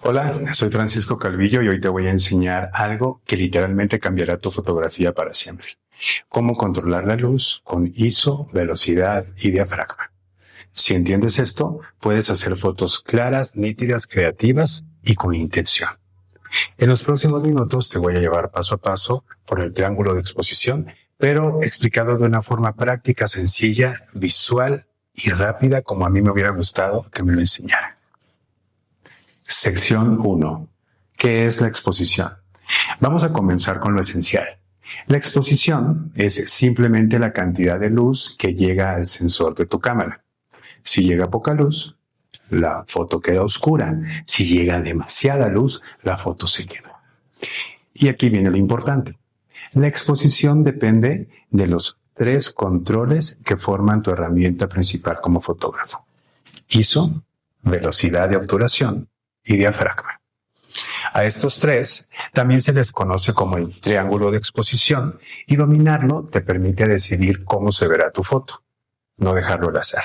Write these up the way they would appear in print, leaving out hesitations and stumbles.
Hola, soy Francisco Calvillo y hoy te voy a enseñar algo que literalmente cambiará tu fotografía para siempre. Cómo controlar la luz con ISO, velocidad y diafragma. Si entiendes esto, puedes hacer fotos claras, nítidas, creativas y con intención. En los próximos minutos te voy a llevar paso a paso por el triángulo de exposición, pero explicado de una forma práctica, sencilla, visual y rápida, como a mí me hubiera gustado que me lo enseñara. Sección 1. ¿Qué es la exposición? Vamos a comenzar con lo esencial. La exposición es simplemente la cantidad de luz que llega al sensor de tu cámara. Si llega poca luz, la foto queda oscura. Si llega demasiada luz, la foto se quema. Y aquí viene lo importante. La exposición depende de los 3 controles que forman tu herramienta principal como fotógrafo: ISO, velocidad de obturación y diafragma. A estos 3 también se les conoce como el triángulo de exposición, y dominarlo te permite decidir cómo se verá tu foto, no dejarlo al azar.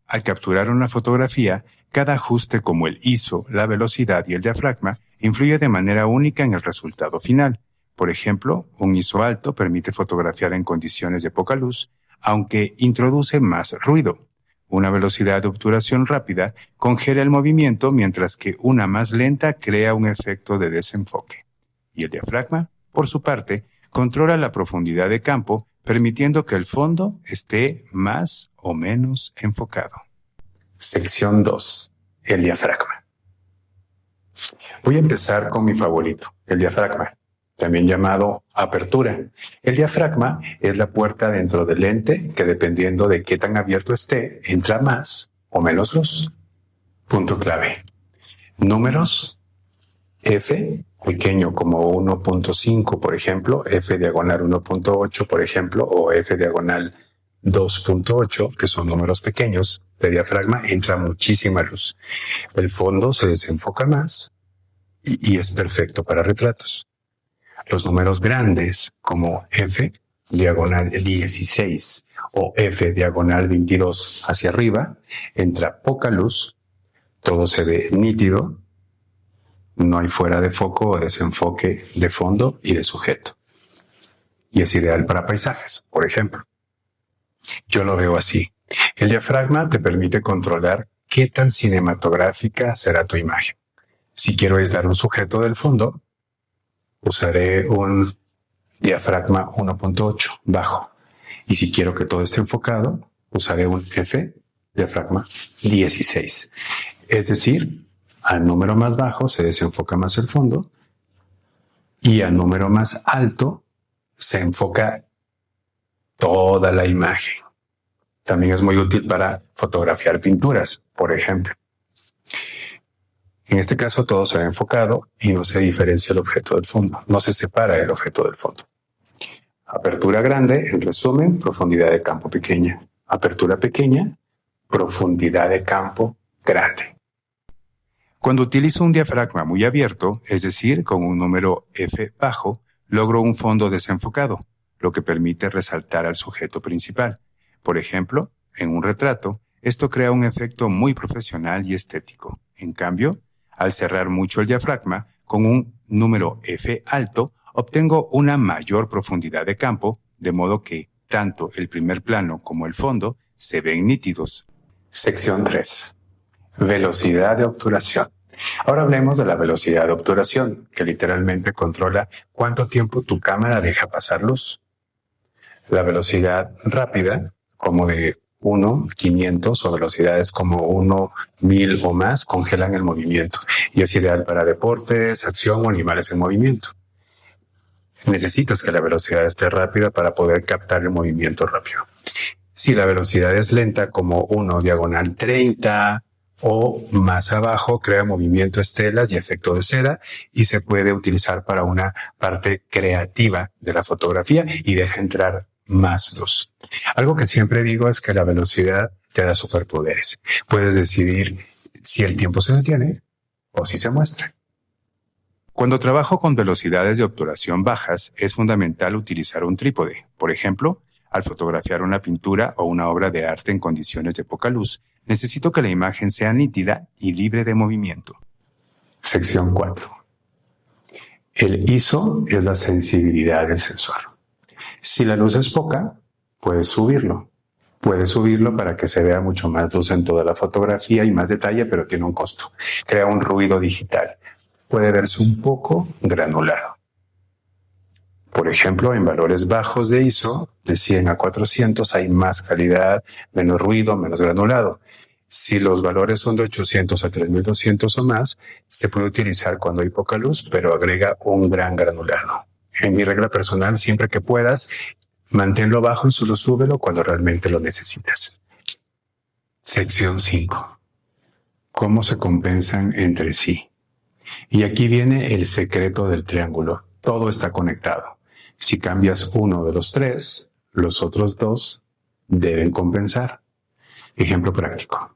Al capturar una fotografía, cada ajuste como el ISO, la velocidad y el diafragma influye de manera única en el resultado final. Por ejemplo, un ISO alto permite fotografiar en condiciones de poca luz, aunque introduce más ruido. Una velocidad de obturación rápida congela el movimiento, mientras que una más lenta crea un efecto de desenfoque. Y el diafragma, por su parte, controla la profundidad de campo, permitiendo que el fondo esté más o menos enfocado. Sección 2. El diafragma. Voy a empezar con mi favorito, el diafragma, también llamado apertura. El diafragma es la puerta dentro del lente que, dependiendo de qué tan abierto esté, entra más o menos luz. Punto clave. Números: F, pequeño como 1.5, por ejemplo, F diagonal 1.8, por ejemplo, o F diagonal 2.8, que son números pequeños de diafragma, entra muchísima luz. El fondo se desenfoca más y es perfecto para retratos. Los números grandes, como F diagonal 16 o F diagonal 22 hacia arriba, entra poca luz, todo se ve nítido, no hay fuera de foco o desenfoque de fondo y de sujeto. Y es ideal para paisajes, por ejemplo. Yo lo veo así. El diafragma te permite controlar qué tan cinematográfica será tu imagen. Si quiero aislar un sujeto del fondo, usaré un diafragma 1.8 bajo. Y si quiero que todo esté enfocado, usaré un F diafragma 16. Es decir, al número más bajo se desenfoca más el fondo y al número más alto se enfoca toda la imagen. También es muy útil para fotografiar pinturas, por ejemplo. En este caso todo se ve enfocado y no se diferencia el objeto del fondo, no se separa el objeto del fondo. Apertura grande, en resumen, profundidad de campo pequeña. Apertura pequeña, profundidad de campo grande. Cuando utilizo un diafragma muy abierto, es decir, con un número F bajo, logro un fondo desenfocado, lo que permite resaltar al sujeto principal. Por ejemplo, en un retrato, esto crea un efecto muy profesional y estético. En cambio, al cerrar mucho el diafragma, con un número F alto, obtengo una mayor profundidad de campo, de modo que tanto el primer plano como el fondo se ven nítidos. Sección 3. Velocidad de obturación. Ahora hablemos de la velocidad de obturación, que literalmente controla cuánto tiempo tu cámara deja pasar luz. La velocidad rápida, como de 1/500 o velocidades como 1/1000 o más, congelan el movimiento y es ideal para deportes, acción o animales en movimiento. Necesitas que la velocidad esté rápida para poder captar el movimiento rápido. Si la velocidad es lenta, como 1/30 o más abajo, crea movimiento estelas y efecto de seda y se puede utilizar para una parte creativa de la fotografía y deja entrar más luz. Algo que siempre digo es que la velocidad te da superpoderes. Puedes decidir si el tiempo se detiene o si se muestra. Cuando trabajo con velocidades de obturación bajas, es fundamental utilizar un trípode. Por ejemplo, al fotografiar una pintura o una obra de arte en condiciones de poca luz, necesito que la imagen sea nítida y libre de movimiento. Sección 4. El ISO es la sensibilidad del sensor. Si la luz es poca, puedes subirlo. Puedes subirlo para que se vea mucho más luz en toda la fotografía y más detalle, pero tiene un costo. Crea un ruido digital. Puede verse un poco granulado. Por ejemplo, en valores bajos de ISO, de 100 a 400, hay más calidad, menos ruido, menos granulado. Si los valores son de 800 a 3200 o más, se puede utilizar cuando hay poca luz, pero agrega un gran granulado. En mi regla personal, siempre que puedas, manténlo bajo y solo súbelo cuando realmente lo necesitas. Sección 5. ¿Cómo se compensan entre sí? Y aquí viene el secreto del triángulo. Todo está conectado. Si cambias uno de los tres, los otros dos deben compensar. Ejemplo práctico.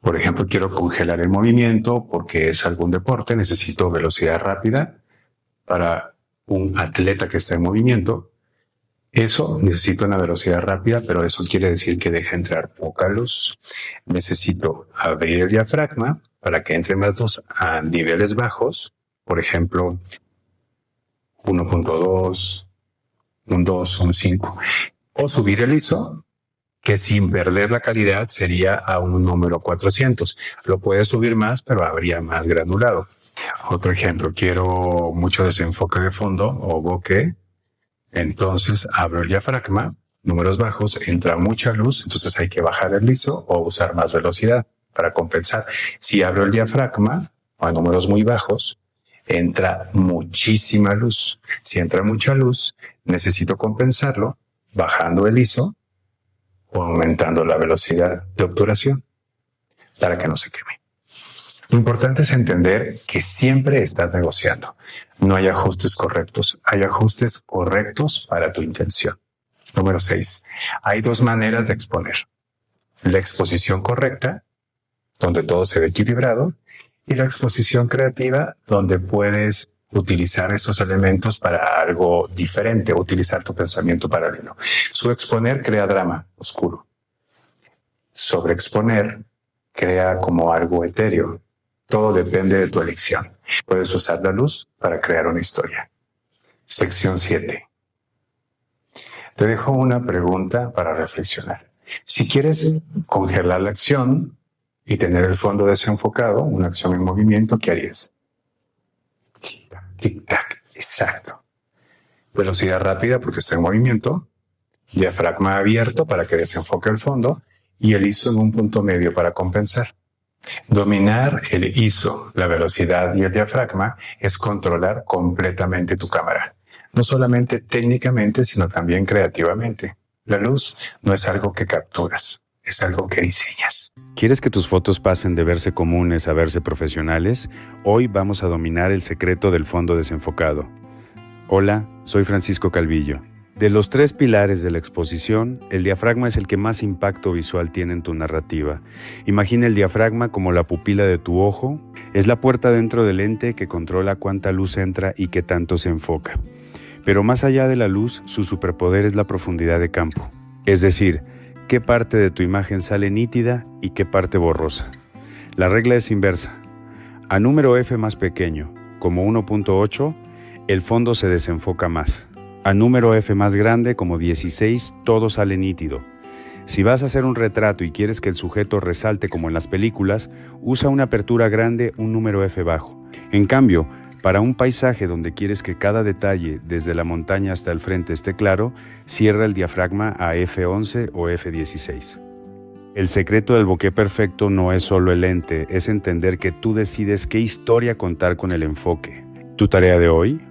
Por ejemplo, quiero congelar el movimiento porque es algún deporte, necesito velocidad rápida para un atleta que está en movimiento. Eso necesito una velocidad rápida, pero eso quiere decir que deja entrar poca luz. Necesito abrir el diafragma para que entre más luz a niveles bajos, por ejemplo, 1.2, un 2, un 5, o subir el ISO, que sin perder la calidad sería a un número 400. Lo puedes subir más, pero habría más granulado. Otro ejemplo, quiero mucho desenfoque de fondo o bokeh. Entonces abro el diafragma, números bajos, entra mucha luz, entonces hay que bajar el ISO o usar más velocidad para compensar. Si abro el diafragma a números muy bajos, entra muchísima luz. Si entra mucha luz, necesito compensarlo bajando el ISO o aumentando la velocidad de obturación para que no se queme. Lo importante es entender que siempre estás negociando. No hay ajustes correctos, hay ajustes correctos para tu intención. Número 6. Hay dos maneras de exponer. La exposición correcta, donde todo se ve equilibrado, y la exposición creativa, donde puedes utilizar esos elementos para algo diferente, utilizar tu pensamiento paralelo. Subexponer crea drama oscuro. Sobreexponer crea como algo etéreo. Todo depende de tu elección. Puedes usar la luz para crear una historia. Sección 7. Te dejo una pregunta para reflexionar. Si quieres congelar la acción y tener el fondo desenfocado, una acción en movimiento, ¿qué harías? Tic-tac, tic-tac, exacto. Velocidad rápida porque está en movimiento, diafragma abierto para que desenfoque el fondo y el ISO en un punto medio para compensar. Dominar el ISO, la velocidad y el diafragma es controlar completamente tu cámara. No solamente técnicamente, sino también creativamente. La luz no es algo que capturas, es algo que diseñas. ¿Quieres que tus fotos pasen de verse comunes a verse profesionales? Hoy vamos a dominar el secreto del fondo desenfocado. Hola, soy Francisco Calvillo. De los 3 pilares de la exposición, el diafragma es el que más impacto visual tiene en tu narrativa. Imagina el diafragma como la pupila de tu ojo. Es la puerta dentro del lente que controla cuánta luz entra y qué tanto se enfoca. Pero más allá de la luz, su superpoder es la profundidad de campo. Es decir, qué parte de tu imagen sale nítida y qué parte borrosa. La regla es inversa. A número F más pequeño, como 1.8, el fondo se desenfoca más. A número F más grande, como 16, todo sale nítido. Si vas a hacer un retrato y quieres que el sujeto resalte como en las películas, usa una apertura grande, un número F bajo. En cambio, para un paisaje donde quieres que cada detalle, desde la montaña hasta el frente, esté claro, cierra el diafragma a F11 o F16. El secreto del bokeh perfecto no es solo el lente, es entender que tú decides qué historia contar con el enfoque. ¿Tu tarea de hoy?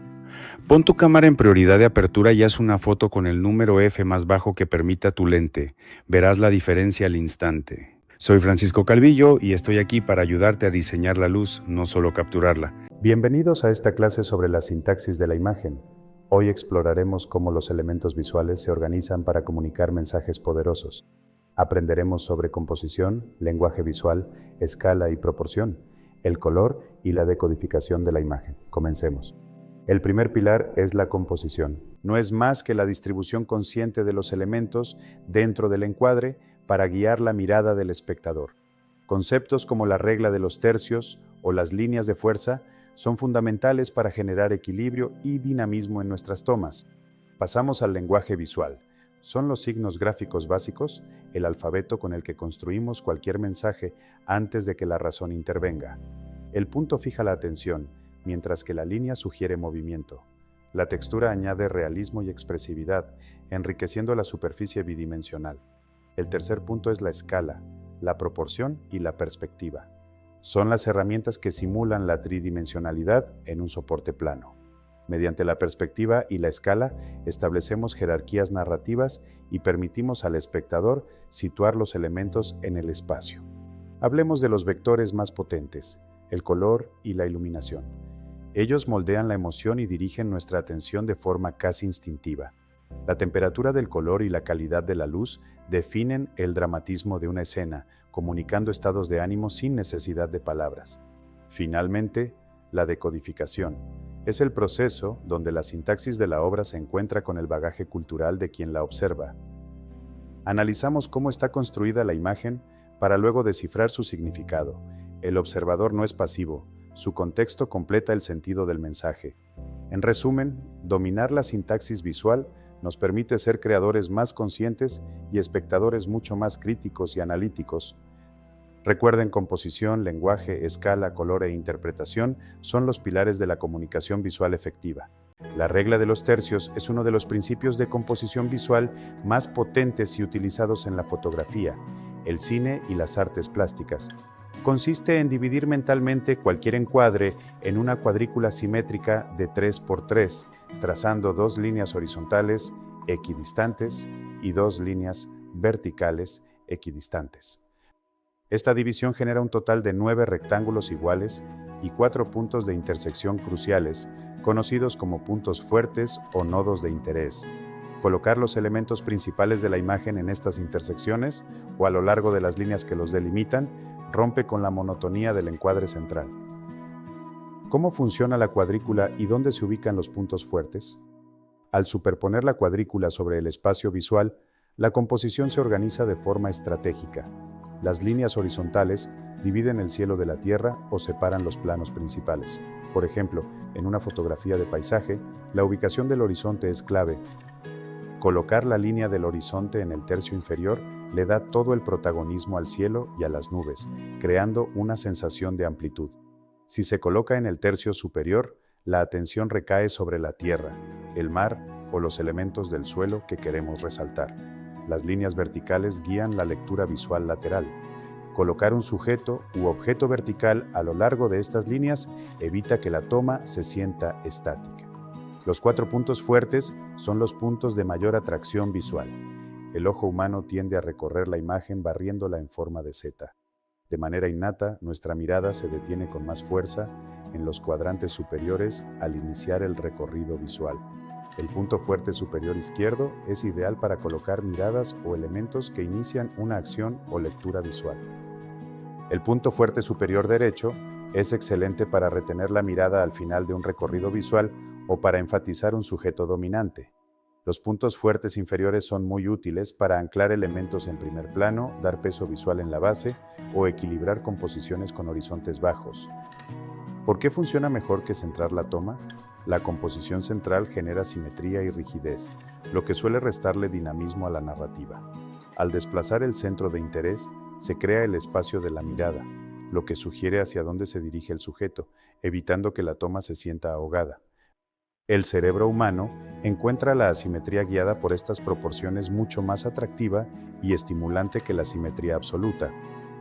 Pon tu cámara en prioridad de apertura y haz una foto con el número F más bajo que permita tu lente. Verás la diferencia al instante. Soy Francisco Calvillo y estoy aquí para ayudarte a diseñar la luz, no solo capturarla. Bienvenidos a esta clase sobre la sintaxis de la imagen. Hoy exploraremos cómo los elementos visuales se organizan para comunicar mensajes poderosos. Aprenderemos sobre composición, lenguaje visual, escala y proporción, el color y la decodificación de la imagen. Comencemos. El primer pilar es la composición. No es más que la distribución consciente de los elementos dentro del encuadre para guiar la mirada del espectador. Conceptos como la regla de los tercios o las líneas de fuerza son fundamentales para generar equilibrio y dinamismo en nuestras tomas. Pasamos al lenguaje visual. Son los signos gráficos básicos, el alfabeto con el que construimos cualquier mensaje antes de que la razón intervenga. El punto fija la atención, mientras que la línea sugiere movimiento. La textura añade realismo y expresividad, enriqueciendo la superficie bidimensional. El tercer punto es la escala, la proporción y la perspectiva. Son las herramientas que simulan la tridimensionalidad en un soporte plano. Mediante la perspectiva y la escala, establecemos jerarquías narrativas y permitimos al espectador situar los elementos en el espacio. Hablemos de los vectores más potentes, el color y la iluminación. Ellos moldean la emoción y dirigen nuestra atención de forma casi instintiva. La temperatura del color y la calidad de la luz definen el dramatismo de una escena, comunicando estados de ánimo sin necesidad de palabras. Finalmente, la decodificación. Es el proceso donde la sintaxis de la obra se encuentra con el bagaje cultural de quien la observa. Analizamos cómo está construida la imagen para luego descifrar su significado. El observador no es pasivo, su contexto completa el sentido del mensaje. En resumen, dominar la sintaxis visual nos permite ser creadores más conscientes y espectadores mucho más críticos y analíticos. Recuerden, composición, lenguaje, escala, color e interpretación son los pilares de la comunicación visual efectiva. La regla de los tercios es uno de los principios de composición visual más potentes y utilizados en la fotografía, el cine y las artes plásticas. Consiste en dividir mentalmente cualquier encuadre en una cuadrícula simétrica de 3×3, trazando dos líneas horizontales equidistantes y dos líneas verticales equidistantes. Esta división genera un total de 9 rectángulos iguales y 4 puntos de intersección cruciales, conocidos como puntos fuertes o nodos de interés. Colocar los elementos principales de la imagen en estas intersecciones o a lo largo de las líneas que los delimitan rompe con la monotonía del encuadre central. ¿Cómo funciona la cuadrícula y dónde se ubican los puntos fuertes? Al superponer la cuadrícula sobre el espacio visual, la composición se organiza de forma estratégica. Las líneas horizontales dividen el cielo de la tierra o separan los planos principales. Por ejemplo, en una fotografía de paisaje, la ubicación del horizonte es clave. Colocar la línea del horizonte en el tercio inferior le da todo el protagonismo al cielo y a las nubes, creando una sensación de amplitud. Si se coloca en el tercio superior, la atención recae sobre la tierra, el mar o los elementos del suelo que queremos resaltar. Las líneas verticales guían la lectura visual lateral. Colocar un sujeto u objeto vertical a lo largo de estas líneas evita que la toma se sienta estática. Los 4 puntos fuertes son los puntos de mayor atracción visual. El ojo humano tiende a recorrer la imagen barriéndola en forma de Z. De manera innata, nuestra mirada se detiene con más fuerza en los cuadrantes superiores al iniciar el recorrido visual. El punto fuerte superior izquierdo es ideal para colocar miradas o elementos que inician una acción o lectura visual. El punto fuerte superior derecho es excelente para retener la mirada al final de un recorrido visual o para enfatizar un sujeto dominante. Los puntos fuertes inferiores son muy útiles para anclar elementos en primer plano, dar peso visual en la base o equilibrar composiciones con horizontes bajos. ¿Por qué funciona mejor que centrar la toma? La composición central genera simetría y rigidez, lo que suele restarle dinamismo a la narrativa. Al desplazar el centro de interés, se crea el espacio de la mirada, lo que sugiere hacia dónde se dirige el sujeto, evitando que la toma se sienta ahogada. El cerebro humano encuentra la asimetría guiada por estas proporciones mucho más atractiva y estimulante que la simetría absoluta.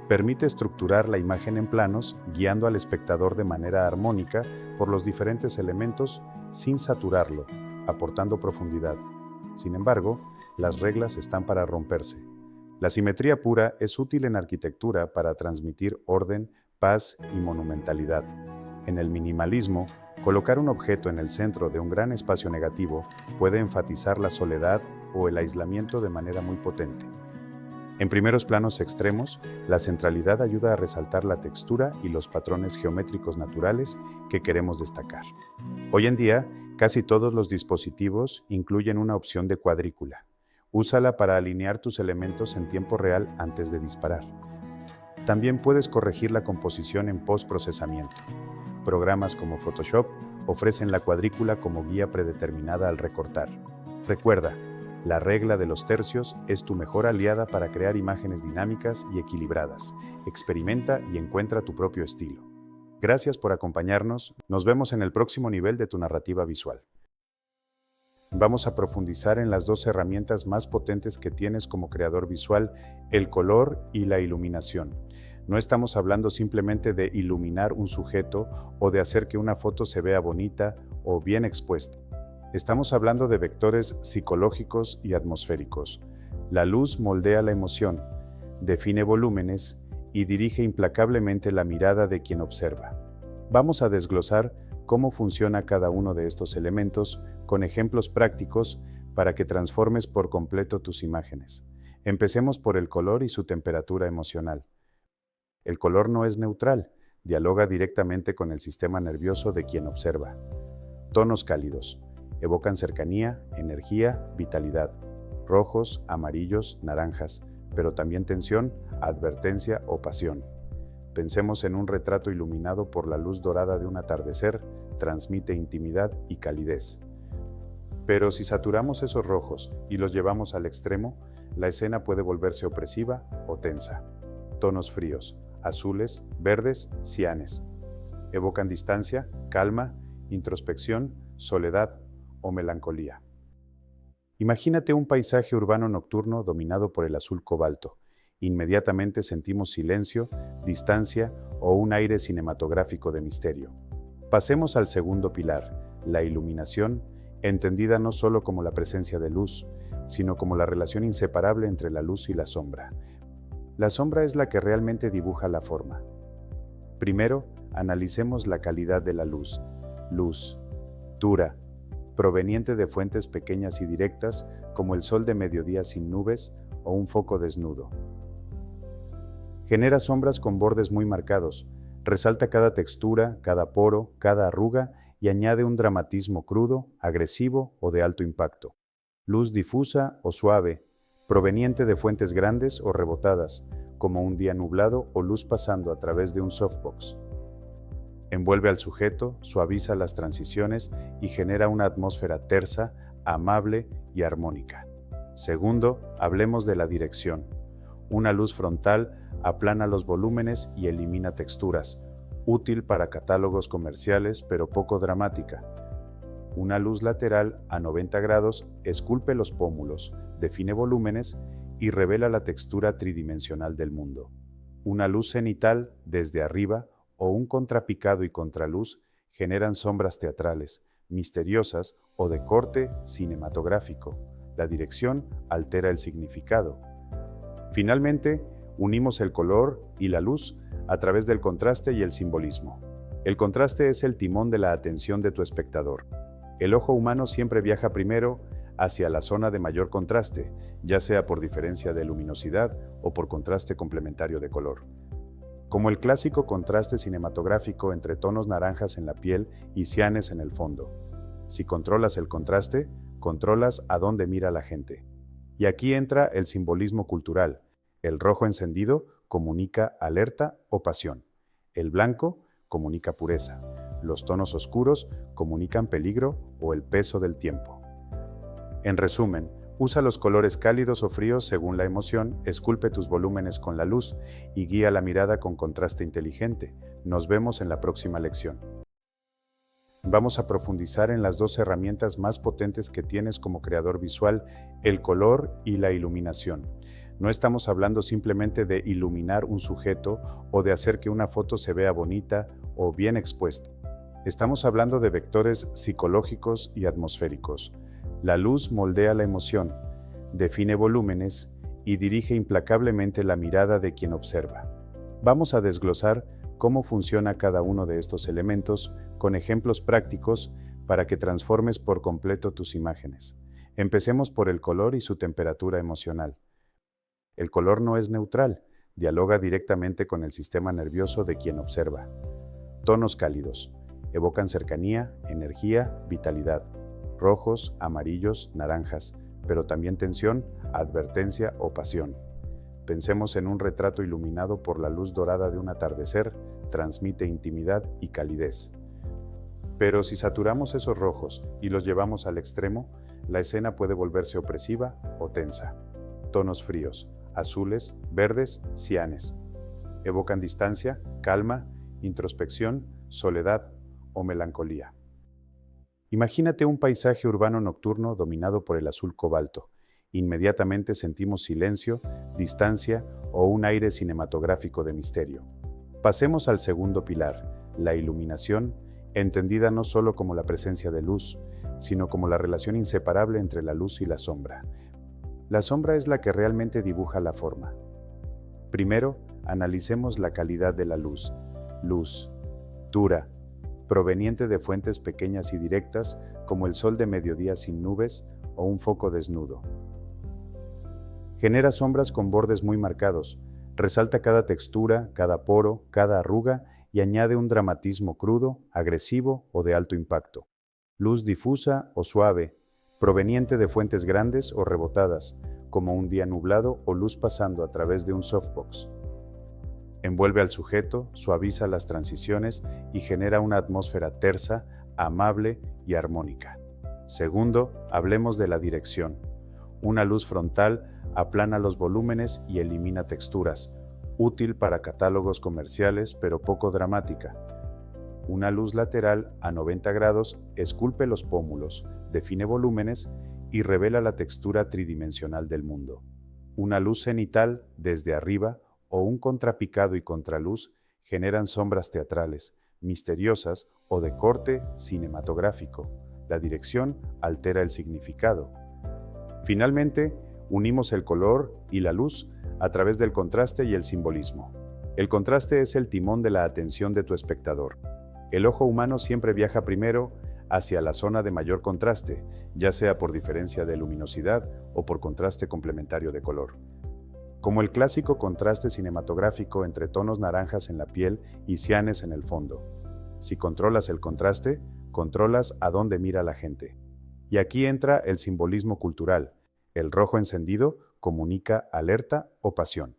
Permite estructurar la imagen en planos, guiando al espectador de manera armónica por los diferentes elementos sin saturarlo, aportando profundidad. Sin embargo, las reglas están para romperse. La simetría pura es útil en arquitectura para transmitir orden, paz y monumentalidad. En el minimalismo, colocar un objeto en el centro de un gran espacio negativo puede enfatizar la soledad o el aislamiento de manera muy potente. En primeros planos extremos, la centralidad ayuda a resaltar la textura y los patrones geométricos naturales que queremos destacar. Hoy en día, casi todos los dispositivos incluyen una opción de cuadrícula. Úsala para alinear tus elementos en tiempo real antes de disparar. También puedes corregir la composición en postprocesamiento. Programas como Photoshop ofrecen la cuadrícula como guía predeterminada al recortar. Recuerda, la regla de los tercios es tu mejor aliada para crear imágenes dinámicas y equilibradas. Experimenta y encuentra tu propio estilo. Gracias por acompañarnos. Nos vemos en el próximo nivel de tu narrativa visual. Vamos a profundizar en las dos herramientas más potentes que tienes como creador visual, el color y la iluminación. No estamos hablando simplemente de iluminar un sujeto o de hacer que una foto se vea bonita o bien expuesta. Estamos hablando de vectores psicológicos y atmosféricos. La luz moldea la emoción, define volúmenes y dirige implacablemente la mirada de quien observa. Vamos a desglosar cómo funciona cada uno de estos elementos con ejemplos prácticos para que transformes por completo tus imágenes. Empecemos por el color y su temperatura emocional. El color no es neutral, dialoga directamente con el sistema nervioso de quien observa. Tonos cálidos. Evocan cercanía, energía, vitalidad. Rojos, amarillos, naranjas, pero también tensión, advertencia o pasión. Pensemos en un retrato iluminado por la luz dorada de un atardecer, transmite intimidad y calidez. Pero si saturamos esos rojos y los llevamos al extremo, la escena puede volverse opresiva o tensa. Tonos fríos, azules, verdes, cianes. Evocan distancia, calma, introspección, soledad o melancolía. Imagínate un paisaje urbano nocturno dominado por el azul cobalto. Inmediatamente sentimos silencio, distancia o un aire cinematográfico de misterio. Pasemos al segundo pilar, la iluminación, entendida no solo como la presencia de luz, sino como la relación inseparable entre la luz y la sombra. La sombra es la que realmente dibuja la forma. Primero, analicemos la calidad de la luz. Luz, dura, proveniente de fuentes pequeñas y directas como el sol de mediodía sin nubes o un foco desnudo. Genera sombras con bordes muy marcados, resalta cada textura, cada poro, cada arruga y añade un dramatismo crudo, agresivo o de alto impacto. Luz difusa o suave, proveniente de fuentes grandes o rebotadas, como un día nublado o luz pasando a través de un softbox. Envuelve al sujeto, suaviza las transiciones y genera una atmósfera tersa, amable y armónica. Segundo, hablemos de la dirección. Una luz frontal aplana los volúmenes y elimina texturas, útil para catálogos comerciales pero poco dramática. Una luz lateral a 90 grados esculpe los pómulos, define volúmenes y revela la textura tridimensional del mundo. Una luz cenital desde arriba o un contrapicado y contraluz generan sombras teatrales, misteriosas o de corte cinematográfico. La dirección altera el significado. Finalmente, unimos el color y la luz a través del contraste y el simbolismo. El contraste es el timón de la atención de tu espectador. El ojo humano siempre viaja primero hacia la zona de mayor contraste, ya sea por diferencia de luminosidad o por contraste complementario de color. Como el clásico contraste cinematográfico entre tonos naranjas en la piel y cianes en el fondo. Si controlas el contraste, controlas a dónde mira la gente. Y aquí entra el simbolismo cultural. El rojo encendido comunica alerta o pasión. El blanco comunica pureza. Los tonos oscuros comunican peligro o el peso del tiempo. En resumen, usa los colores cálidos o fríos según la emoción, esculpe tus volúmenes con la luz y guía la mirada con contraste inteligente. Nos vemos en la próxima lección. Vamos a profundizar en las dos herramientas más potentes que tienes como creador visual, el color y la iluminación. No estamos hablando simplemente de iluminar un sujeto o de hacer que una foto se vea bonita o bien expuesta. Estamos hablando de vectores psicológicos y atmosféricos. La luz moldea la emoción, define volúmenes y dirige implacablemente la mirada de quien observa. Vamos a desglosar cómo funciona cada uno de estos elementos con ejemplos prácticos para que transformes por completo tus imágenes. Empecemos por el color y su temperatura emocional. El color no es neutral, dialoga directamente con el sistema nervioso de quien observa. Tonos cálidos. Evocan cercanía, energía, vitalidad. Rojos, amarillos, naranjas, pero también tensión, advertencia o pasión. Pensemos en un retrato iluminado por la luz dorada de un atardecer, transmite intimidad y calidez. Pero si saturamos esos rojos y los llevamos al extremo, la escena puede volverse opresiva o tensa. Tonos fríos, azules, verdes, cianes. Evocan distancia, calma, introspección, soledad o melancolía. Imagínate un paisaje urbano nocturno dominado por el azul cobalto. Inmediatamente sentimos silencio, distancia o un aire cinematográfico de misterio. Pasemos al segundo pilar, la iluminación, entendida no solo como la presencia de luz, sino como la relación inseparable entre la luz y la sombra. La sombra es la que realmente dibuja la forma. Primero, analicemos la calidad de la luz. Luz, dura, proveniente de fuentes pequeñas y directas como el sol de mediodía sin nubes o un foco desnudo. Genera sombras con bordes muy marcados, resalta cada textura, cada poro, cada arruga y añade un dramatismo crudo, agresivo o de alto impacto. Luz difusa o suave, proveniente de fuentes grandes o rebotadas, como un día nublado o luz pasando a través de un softbox. Envuelve al sujeto, suaviza las transiciones y genera una atmósfera tersa, amable y armónica. Segundo, hablemos de la dirección. Una luz frontal aplana los volúmenes y elimina texturas, útil para catálogos comerciales pero poco dramática. Una luz lateral a 90 grados esculpe los pómulos, define volúmenes y revela la textura tridimensional del mundo. Una luz cenital desde arriba o un contrapicado y contraluz generan sombras teatrales, misteriosas o de corte cinematográfico. La dirección altera el significado. Finalmente, unimos el color y la luz a través del contraste y el simbolismo. El contraste es el timón de la atención de tu espectador. El ojo humano siempre viaja primero hacia la zona de mayor contraste, ya sea por diferencia de luminosidad o por contraste complementario de color. Como el clásico contraste cinematográfico entre tonos naranjas en la piel y cianes en el fondo. Si controlas el contraste, controlas a dónde mira la gente. Y aquí entra el simbolismo cultural. El rojo encendido comunica alerta o pasión.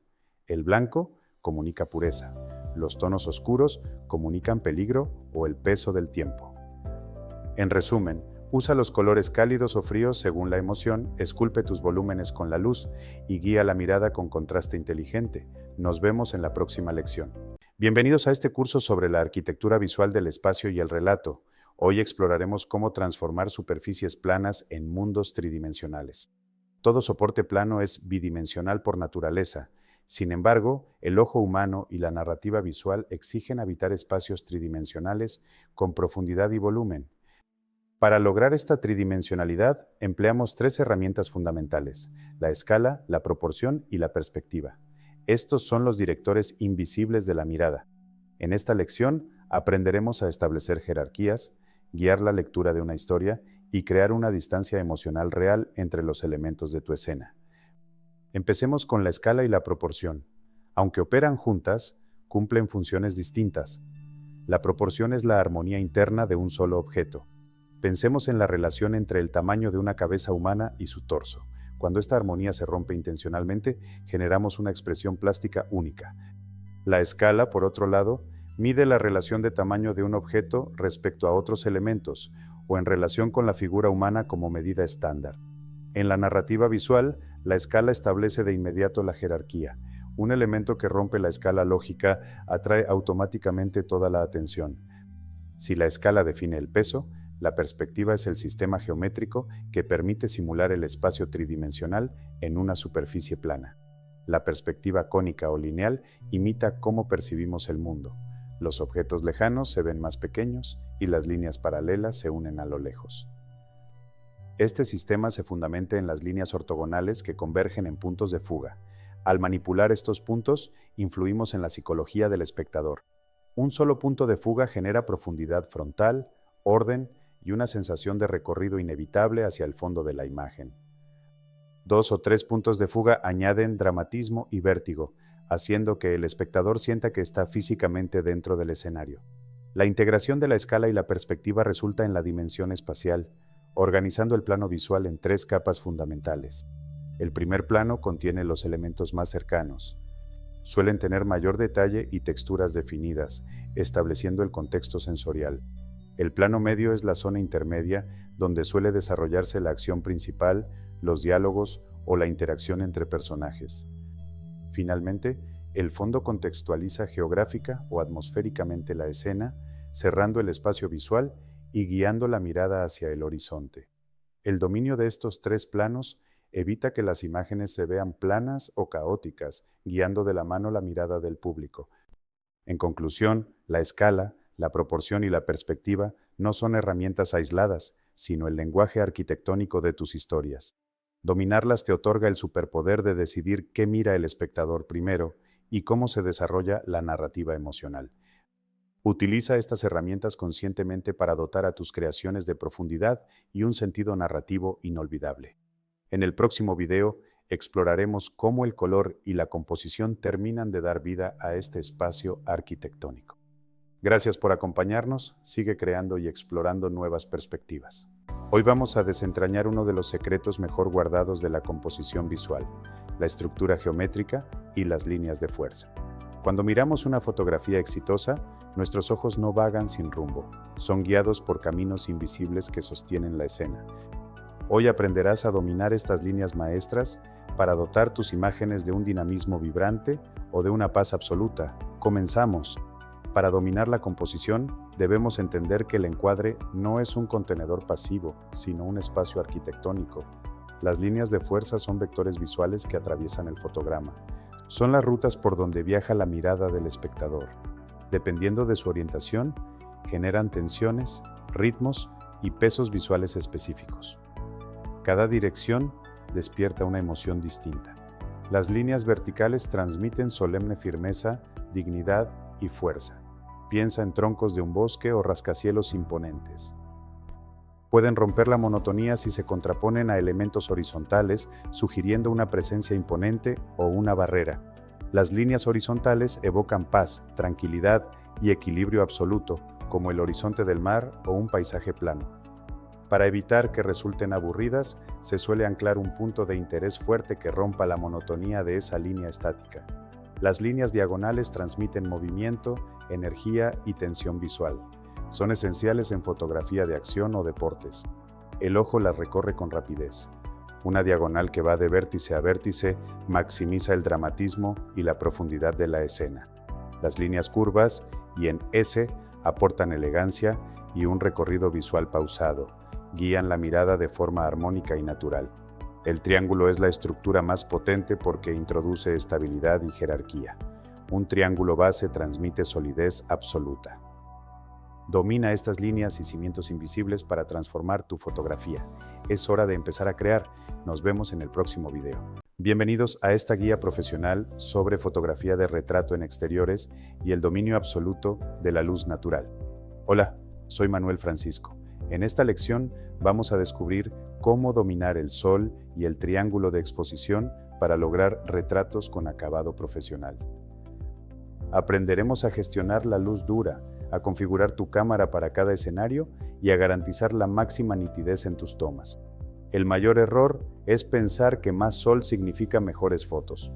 El blanco comunica pureza. Los tonos oscuros comunican peligro o el peso del tiempo. En resumen, usa los colores cálidos o fríos según la emoción, esculpe tus volúmenes con la luz y guía la mirada con contraste inteligente. Nos vemos en la próxima lección. Bienvenidos a este curso sobre la arquitectura visual del espacio y el relato. Hoy exploraremos cómo transformar superficies planas en mundos tridimensionales. Todo soporte plano es bidimensional por naturaleza. Sin embargo, el ojo humano y la narrativa visual exigen habitar espacios tridimensionales con profundidad y volumen. Para lograr esta tridimensionalidad, empleamos tres herramientas fundamentales: la escala, la proporción y la perspectiva. Estos son los directores invisibles de la mirada. En esta lección aprenderemos a establecer jerarquías, guiar la lectura de una historia y crear una distancia emocional real entre los elementos de tu escena. Empecemos con la escala y la proporción. Aunque operan juntas, cumplen funciones distintas. La proporción es la armonía interna de un solo objeto. Pensemos en la relación entre el tamaño de una cabeza humana y su torso. Cuando esta armonía se rompe intencionalmente, generamos una expresión plástica única. La escala, por otro lado, mide la relación de tamaño de un objeto respecto a otros elementos, o en relación con la figura humana como medida estándar. En la narrativa visual, la escala establece de inmediato la jerarquía. Un elemento que rompe la escala lógica atrae automáticamente toda la atención. Si la escala define el peso, la perspectiva es el sistema geométrico que permite simular el espacio tridimensional en una superficie plana. La perspectiva cónica o lineal imita cómo percibimos el mundo. Los objetos lejanos se ven más pequeños y las líneas paralelas se unen a lo lejos. Este sistema se fundamenta en las líneas ortogonales que convergen en puntos de fuga. Al manipular estos puntos, influimos en la psicología del espectador. Un solo punto de fuga genera profundidad frontal, orden y una sensación de recorrido inevitable hacia el fondo de la imagen. 2 o 3 puntos de fuga añaden dramatismo y vértigo, haciendo que el espectador sienta que está físicamente dentro del escenario. La integración de la escala y la perspectiva resulta en la dimensión espacial, organizando el plano visual en 3 capas fundamentales. El primer plano contiene los elementos más cercanos. Suelen tener mayor detalle y texturas definidas, estableciendo el contexto sensorial. El plano medio es la zona intermedia donde suele desarrollarse la acción principal, los diálogos o la interacción entre personajes. Finalmente, el fondo contextualiza geográfica o atmosféricamente la escena, cerrando el espacio visual y guiando la mirada hacia el horizonte. El dominio de estos tres planos evita que las imágenes se vean planas o caóticas, guiando de la mano la mirada del público. En conclusión, la escala, la proporción y la perspectiva no son herramientas aisladas, sino el lenguaje arquitectónico de tus historias. Dominarlas te otorga el superpoder de decidir qué mira el espectador primero y cómo se desarrolla la narrativa emocional. Utiliza estas herramientas conscientemente para dotar a tus creaciones de profundidad y un sentido narrativo inolvidable. En el próximo video exploraremos cómo el color y la composición terminan de dar vida a este espacio arquitectónico. Gracias por acompañarnos, sigue creando y explorando nuevas perspectivas. Hoy vamos a desentrañar uno de los secretos mejor guardados de la composición visual, la estructura geométrica y las líneas de fuerza. Cuando miramos una fotografía exitosa, nuestros ojos no vagan sin rumbo, son guiados por caminos invisibles que sostienen la escena. Hoy aprenderás a dominar estas líneas maestras para dotar tus imágenes de un dinamismo vibrante o de una paz absoluta. Comenzamos. Para dominar la composición, debemos entender que el encuadre no es un contenedor pasivo, sino un espacio arquitectónico. Las líneas de fuerza son vectores visuales que atraviesan el fotograma. Son las rutas por donde viaja la mirada del espectador. Dependiendo de su orientación, generan tensiones, ritmos y pesos visuales específicos. Cada dirección despierta una emoción distinta. Las líneas verticales transmiten solemne firmeza, dignidad y fuerza. Piensa en troncos de un bosque o rascacielos imponentes. Pueden romper la monotonía si se contraponen a elementos horizontales, sugiriendo una presencia imponente o una barrera. Las líneas horizontales evocan paz, tranquilidad y equilibrio absoluto, como el horizonte del mar o un paisaje plano. Para evitar que resulten aburridas, se suele anclar un punto de interés fuerte que rompa la monotonía de esa línea estática. Las líneas diagonales transmiten movimiento, energía y tensión visual. Son esenciales en fotografía de acción o deportes. El ojo las recorre con rapidez. Una diagonal que va de vértice a vértice maximiza el dramatismo y la profundidad de la escena. Las líneas curvas y en S aportan elegancia y un recorrido visual pausado. Guían la mirada de forma armónica y natural. El triángulo es la estructura más potente porque introduce estabilidad y jerarquía. Un triángulo base transmite solidez absoluta. Domina estas líneas y cimientos invisibles para transformar tu fotografía. Es hora de empezar a crear. Nos vemos en el próximo video. Bienvenidos a esta guía profesional sobre fotografía de retrato en exteriores y el dominio absoluto de la luz natural. Hola, soy Manuel Francisco. En esta lección vamos a descubrir cómo dominar el sol y el triángulo de exposición para lograr retratos con acabado profesional. Aprenderemos a gestionar la luz dura, a configurar tu cámara para cada escenario y a garantizar la máxima nitidez en tus tomas. El mayor error es pensar que más sol significa mejores fotos.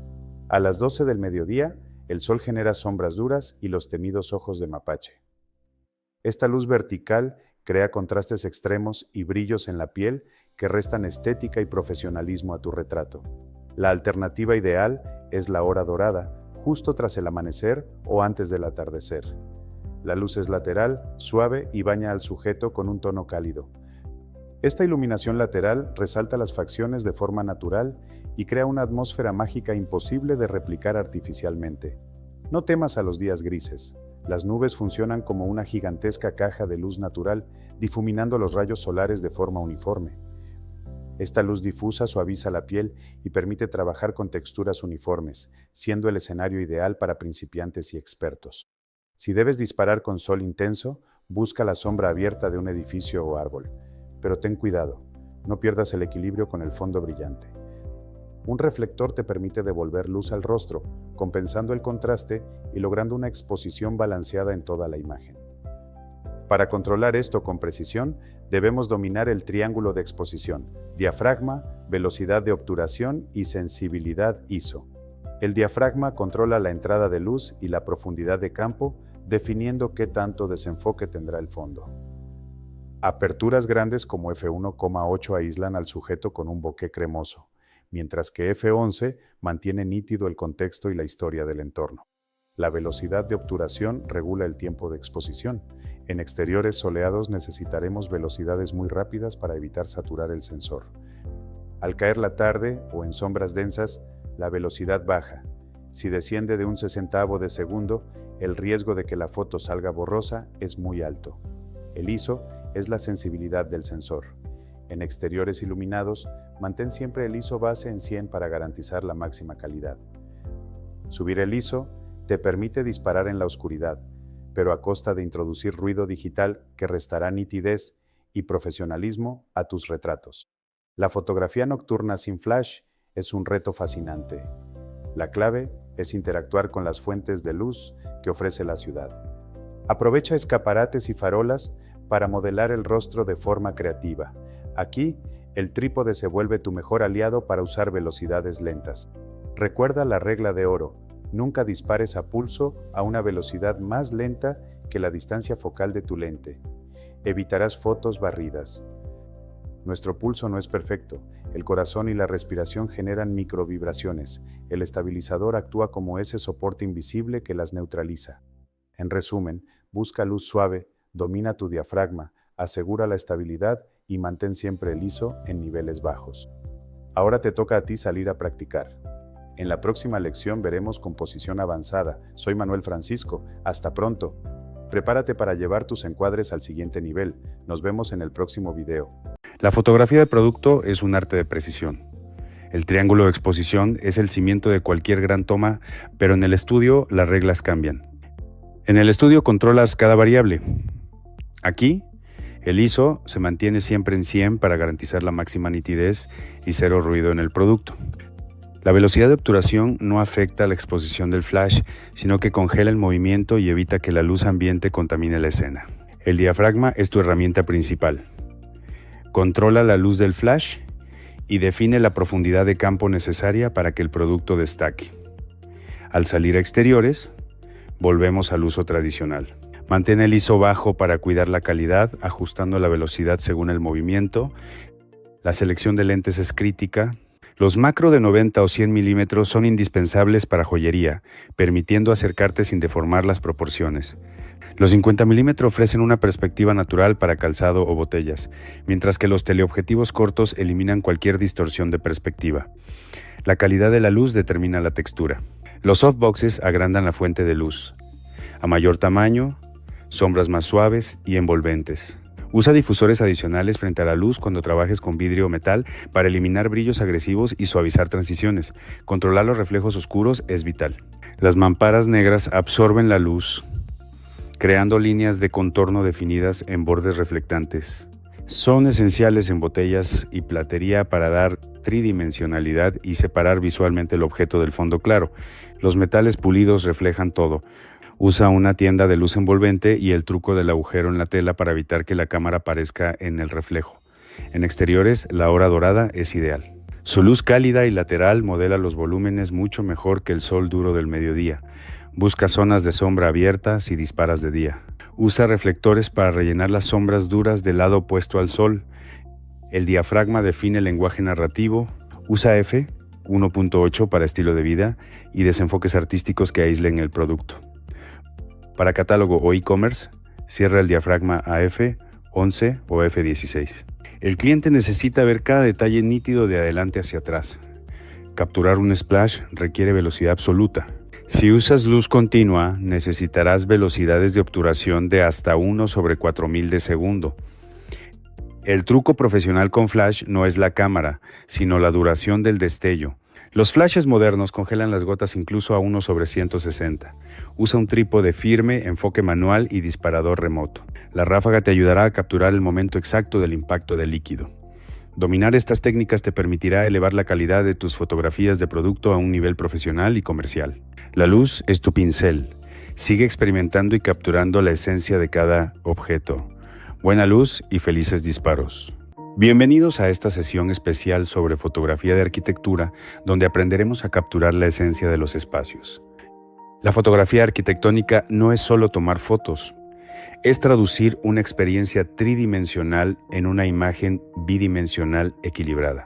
A las 12 del mediodía, el sol genera sombras duras y los temidos ojos de mapache. Esta luz vertical crea contrastes extremos y brillos en la piel que restan estética y profesionalismo a tu retrato. La alternativa ideal es la hora dorada, justo tras el amanecer o antes del atardecer. La luz es lateral, suave y baña al sujeto con un tono cálido. Esta iluminación lateral resalta las facciones de forma natural y crea una atmósfera mágica imposible de replicar artificialmente. No temas a los días grises. Las nubes funcionan como una gigantesca caja de luz natural, difuminando los rayos solares de forma uniforme. Esta luz difusa suaviza la piel y permite trabajar con texturas uniformes, siendo el escenario ideal para principiantes y expertos. Si debes disparar con sol intenso, busca la sombra abierta de un edificio o árbol. Pero ten cuidado, no pierdas el equilibrio con el fondo brillante. Un reflector te permite devolver luz al rostro, compensando el contraste y logrando una exposición balanceada en toda la imagen. Para controlar esto con precisión, debemos dominar el triángulo de exposición: diafragma, velocidad de obturación y sensibilidad ISO. El diafragma controla la entrada de luz y la profundidad de campo, definiendo qué tanto desenfoque tendrá el fondo. Aperturas grandes como f1,8 aíslan al sujeto con un bokeh cremoso, mientras que f11 mantiene nítido el contexto y la historia del entorno. La velocidad de obturación regula el tiempo de exposición. En exteriores soleados necesitaremos velocidades muy rápidas para evitar saturar el sensor. Al caer la tarde o en sombras densas, la velocidad baja. Si desciende de un sesentavo de segundo, el riesgo de que la foto salga borrosa es muy alto. El ISO es la sensibilidad del sensor. En exteriores iluminados, mantén siempre el ISO base en 100 para garantizar la máxima calidad. Subir el ISO te permite disparar en la oscuridad, pero a costa de introducir ruido digital que restará nitidez y profesionalismo a tus retratos. La fotografía nocturna sin flash es un reto fascinante. La clave es interactuar con las fuentes de luz que ofrece la ciudad. Aprovecha escaparates y farolas para modelar el rostro de forma creativa. Aquí, el trípode se vuelve tu mejor aliado para usar velocidades lentas. Recuerda la regla de oro: nunca dispares a pulso a una velocidad más lenta que la distancia focal de tu lente. Evitarás fotos barridas. Nuestro pulso no es perfecto. El corazón y la respiración generan microvibraciones. El estabilizador actúa como ese soporte invisible que las neutraliza. En resumen, busca luz suave, domina tu diafragma, asegura la estabilidad y mantén siempre el ISO en niveles bajos. Ahora te toca a ti salir a practicar. En la próxima lección veremos composición avanzada. Soy Manuel Francisco. Hasta pronto. Prepárate para llevar tus encuadres al siguiente nivel. Nos vemos en el próximo video. La fotografía de producto es un arte de precisión. El triángulo de exposición es el cimiento de cualquier gran toma, pero en el estudio las reglas cambian. En el estudio controlas cada variable. Aquí, el ISO se mantiene siempre en 100 para garantizar la máxima nitidez y cero ruido en el producto. La velocidad de obturación no afecta la exposición del flash, sino que congela el movimiento y evita que la luz ambiente contamine la escena. El diafragma es tu herramienta principal. Controla la luz del flash y define la profundidad de campo necesaria para que el producto destaque. Al salir a exteriores, volvemos al uso tradicional. Mantén el ISO bajo para cuidar la calidad, ajustando la velocidad según el movimiento. La selección de lentes es crítica. Los macro de 90 o 100 milímetros son indispensables para joyería, permitiendo acercarte sin deformar las proporciones. Los 50 milímetros ofrecen una perspectiva natural para calzado o botellas, mientras que los teleobjetivos cortos eliminan cualquier distorsión de perspectiva. La calidad de la luz determina la textura. Los softboxes agrandan la fuente de luz. A mayor tamaño, sombras más suaves y envolventes. Usa difusores adicionales frente a la luz cuando trabajes con vidrio o metal para eliminar brillos agresivos y suavizar transiciones. Controlar los reflejos oscuros es vital. Las mamparas negras absorben la luz, creando líneas de contorno definidas en bordes reflectantes. Son esenciales en botellas y platería para dar tridimensionalidad y separar visualmente el objeto del fondo claro. Los metales pulidos reflejan todo. Usa una tienda de luz envolvente y el truco del agujero en la tela para evitar que la cámara aparezca en el reflejo. En exteriores, la hora dorada es ideal. Su luz cálida y lateral modela los volúmenes mucho mejor que el sol duro del mediodía. Busca zonas de sombra abiertas si disparas de día. Usa reflectores para rellenar las sombras duras del lado opuesto al sol. El diafragma define el lenguaje narrativo. Usa f1.8 para estilo de vida y desenfoques artísticos que aíslen el producto. Para catálogo o e-commerce, cierra el diafragma a f11 o f16. El cliente necesita ver cada detalle nítido de adelante hacia atrás. Capturar un splash requiere velocidad absoluta. Si usas luz continua, necesitarás velocidades de obturación de hasta 1/4000 de segundo. El truco profesional con flash no es la cámara, sino la duración del destello. Los flashes modernos congelan las gotas incluso a 1/160. Usa un trípode firme, enfoque manual y disparador remoto. La ráfaga te ayudará a capturar el momento exacto del impacto del líquido. Dominar estas técnicas te permitirá elevar la calidad de tus fotografías de producto a un nivel profesional y comercial. La luz es tu pincel. Sigue experimentando y capturando la esencia de cada objeto. Buena luz y felices disparos. Bienvenidos a esta sesión especial sobre fotografía de arquitectura, donde aprenderemos a capturar la esencia de los espacios. La fotografía arquitectónica no es solo tomar fotos, es traducir una experiencia tridimensional en una imagen bidimensional equilibrada.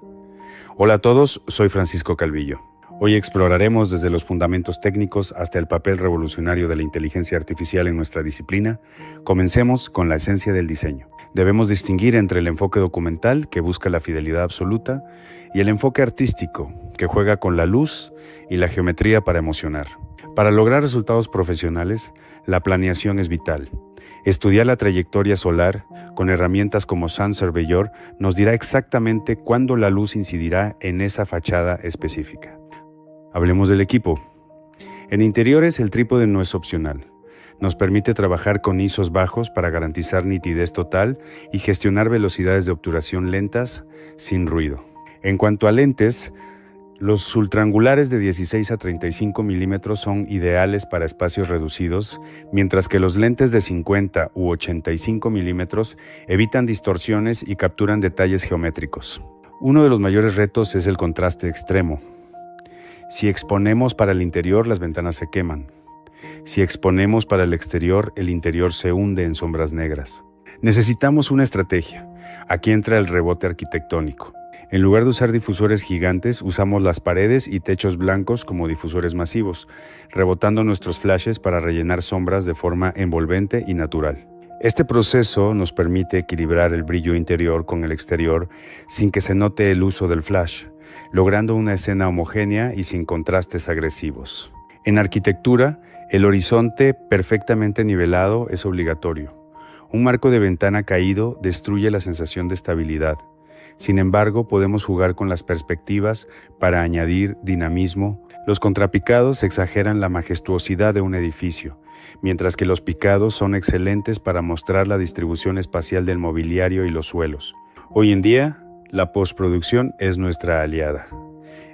Hola a todos, soy Francisco Calvillo. Hoy exploraremos desde los fundamentos técnicos hasta el papel revolucionario de la inteligencia artificial en nuestra disciplina. Comencemos con la esencia del diseño. Debemos distinguir entre el enfoque documental, que busca la fidelidad absoluta, y el enfoque artístico, que juega con la luz y la geometría para emocionar. Para lograr resultados profesionales, la planeación es vital. Estudiar la trayectoria solar con herramientas como Sun Surveyor nos dirá exactamente cuándo la luz incidirá en esa fachada específica. Hablemos del equipo. En interiores, el trípode no es opcional. Nos permite trabajar con ISOs bajos para garantizar nitidez total y gestionar velocidades de obturación lentas sin ruido. En cuanto a lentes, los ultraangulares de 16 a 35 milímetros son ideales para espacios reducidos, mientras que los lentes de 50 u 85 milímetros evitan distorsiones y capturan detalles geométricos. Uno de los mayores retos es el contraste extremo. Si exponemos para el interior, las ventanas se queman. Si exponemos para el exterior, el interior se hunde en sombras negras. Necesitamos una estrategia. Aquí entra el rebote arquitectónico. En lugar de usar difusores gigantes, usamos las paredes y techos blancos como difusores masivos, rebotando nuestros flashes para rellenar sombras de forma envolvente y natural. Este proceso nos permite equilibrar el brillo interior con el exterior sin que se note el uso del flash, logrando una escena homogénea y sin contrastes agresivos. En arquitectura, el horizonte perfectamente nivelado es obligatorio. Un marco de ventana caído destruye la sensación de estabilidad. Sin embargo, podemos jugar con las perspectivas para añadir dinamismo. Los contrapicados exageran la majestuosidad de un edificio, mientras que los picados son excelentes para mostrar la distribución espacial del mobiliario y los suelos. Hoy en día, la postproducción es nuestra aliada.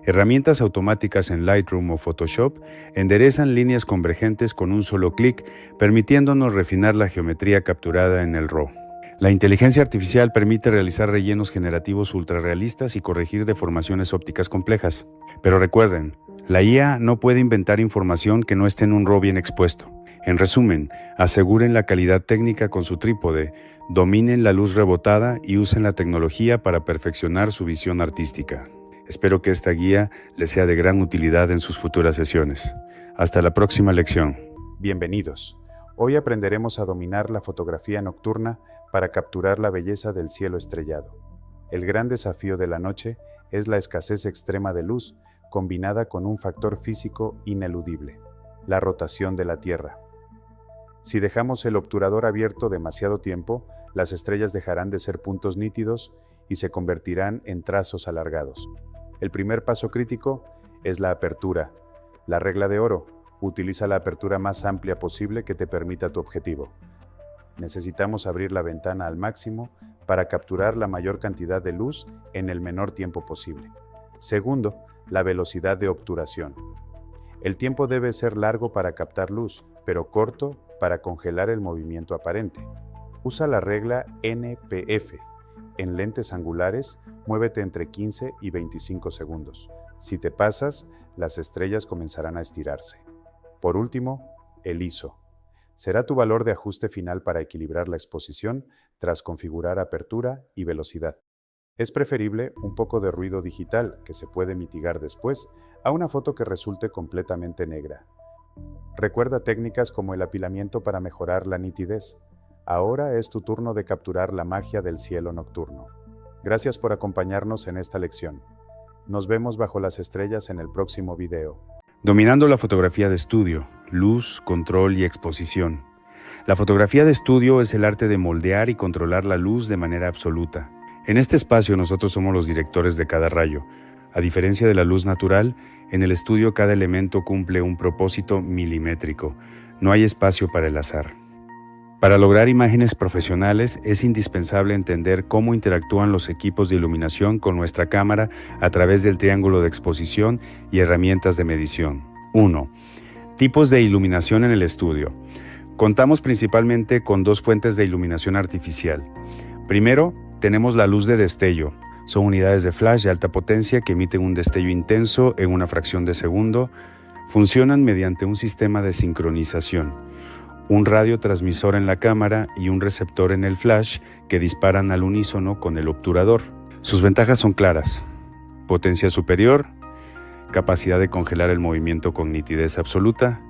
Herramientas automáticas en Lightroom o Photoshop enderezan líneas convergentes con un solo clic, permitiéndonos refinar la geometría capturada en el RAW. La inteligencia artificial permite realizar rellenos generativos ultrarrealistas y corregir deformaciones ópticas complejas. Pero recuerden, la IA no puede inventar información que no esté en un RAW bien expuesto. En resumen, aseguren la calidad técnica con su trípode, dominen la luz rebotada y usen la tecnología para perfeccionar su visión artística. Espero que esta guía les sea de gran utilidad en sus futuras sesiones. Hasta la próxima lección. Bienvenidos. Hoy aprenderemos a dominar la fotografía nocturna para capturar la belleza del cielo estrellado. El gran desafío de la noche es la escasez extrema de luz, combinada con un factor físico ineludible, la rotación de la Tierra. Si dejamos el obturador abierto demasiado tiempo, las estrellas dejarán de ser puntos nítidos y se convertirán en trazos alargados. El primer paso crítico es la apertura. La regla de oro: utiliza la apertura más amplia posible que te permita tu objetivo. Necesitamos abrir la ventana al máximo para capturar la mayor cantidad de luz en el menor tiempo posible. Segundo, la velocidad de obturación. El tiempo debe ser largo para captar luz, pero corto para congelar el movimiento aparente. Usa la regla NPF. En lentes angulares, muévete entre 15 y 25 segundos. Si te pasas, las estrellas comenzarán a estirarse. Por último, el ISO. Será tu valor de ajuste final para equilibrar la exposición tras configurar apertura y velocidad. Es preferible un poco de ruido digital, que se puede mitigar después, a una foto que resulte completamente negra. Recuerda técnicas como el apilamiento para mejorar la nitidez. Ahora es tu turno de capturar la magia del cielo nocturno. Gracias por acompañarnos en esta lección. Nos vemos bajo las estrellas en el próximo video. Dominando la fotografía de estudio, luz, control y exposición. La fotografía de estudio es el arte de moldear y controlar la luz de manera absoluta. En este espacio nosotros somos los directores de cada rayo. A diferencia de la luz natural, en el estudio cada elemento cumple un propósito milimétrico. No hay espacio para el azar. Para lograr imágenes profesionales es indispensable entender cómo interactúan los equipos de iluminación con nuestra cámara a través del triángulo de exposición y herramientas de medición. 1. Tipos de iluminación en el estudio. Contamos principalmente con 2 fuentes de iluminación artificial. Primero, tenemos la luz de destello. Son unidades de flash de alta potencia que emiten un destello intenso en una fracción de segundo. Funcionan mediante un sistema de sincronización, un radiotransmisor en la cámara y un receptor en el flash que disparan al unísono con el obturador. Sus ventajas son claras: potencia superior, capacidad de congelar el movimiento con nitidez absoluta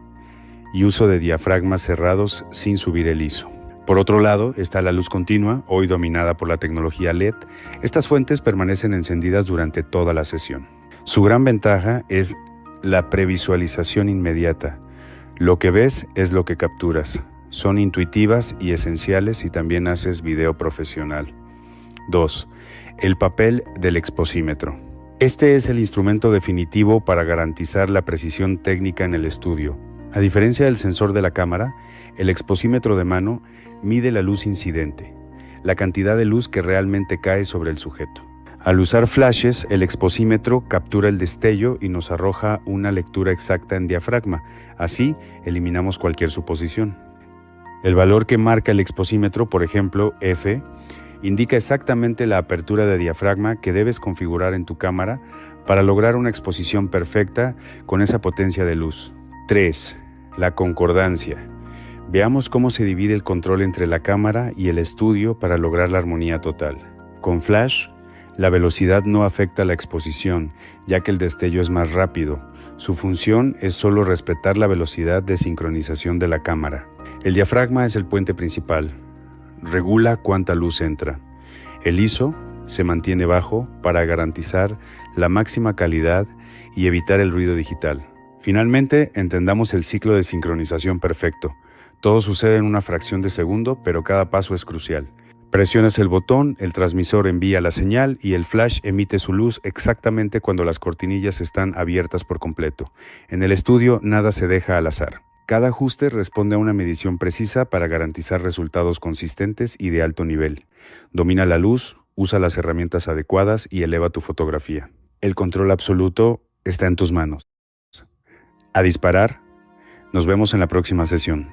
y uso de diafragmas cerrados sin subir el ISO. Por otro lado está la luz continua, hoy dominada por la tecnología LED. Estas fuentes permanecen encendidas durante toda la sesión. Su gran ventaja es la previsualización inmediata. Lo que ves es lo que capturas. Son intuitivas y esenciales si también haces video profesional. 2. El papel del exposímetro. Este es el instrumento definitivo para garantizar la precisión técnica en el estudio. A diferencia del sensor de la cámara, el exposímetro de mano mide la luz incidente, la cantidad de luz que realmente cae sobre el sujeto. Al usar flashes, el exposímetro captura el destello y nos arroja una lectura exacta en diafragma. Así, eliminamos cualquier suposición. El valor que marca el exposímetro, por ejemplo, F, indica exactamente la apertura de diafragma que debes configurar en tu cámara para lograr una exposición perfecta con esa potencia de luz. 3. La concordancia. Veamos cómo se divide el control entre la cámara y el estudio para lograr la armonía total. Con flash, la velocidad no afecta la exposición, ya que el destello es más rápido. Su función es solo respetar la velocidad de sincronización de la cámara. El diafragma es el puente principal. Regula cuánta luz entra. El ISO se mantiene bajo para garantizar la máxima calidad y evitar el ruido digital. Finalmente, entendamos el ciclo de sincronización perfecto. Todo sucede en una fracción de segundo, pero cada paso es crucial. Presionas el botón, el transmisor envía la señal y el flash emite su luz exactamente cuando las cortinillas están abiertas por completo. En el estudio, nada se deja al azar. Cada ajuste responde a una medición precisa para garantizar resultados consistentes y de alto nivel. Domina la luz, usa las herramientas adecuadas y eleva tu fotografía. El control absoluto está en tus manos. A disparar. Nos vemos en la próxima sesión.